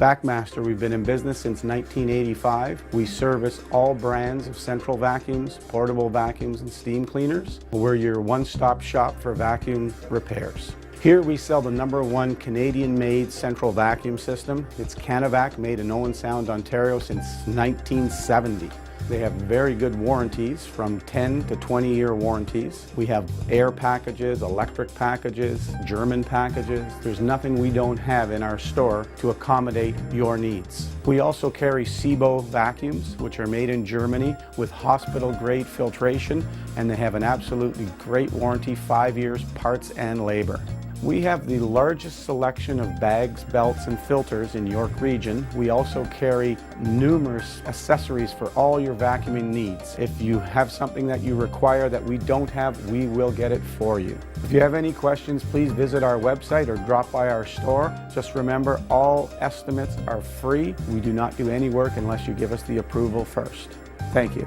Vacmaster, we've been in business since 1985. We service all brands of central vacuums, portable vacuums, and steam cleaners. We're your one-stop shop for vacuum repairs. Here we sell the #1 Canadian-made central vacuum system. It's Canavac, made in Owen Sound, Ontario since 1970. They have very good warranties, from 10 to 20-year warranties. We have air packages, electric packages, German packages. There's nothing we don't have in our store to accommodate your needs. We also carry SIBO vacuums, which are made in Germany with hospital-grade filtration, and they have an absolutely great warranty, 5 years, parts and labor. We have the largest selection of bags, belts, and filters in York Region. We also carry numerous accessories for all your vacuuming needs. If you have something that you require that we don't have, we will get it for you. If you have any questions, please visit our website or drop by our store. Just remember, all estimates are free. We do not do any work unless you give us the approval first. Thank you.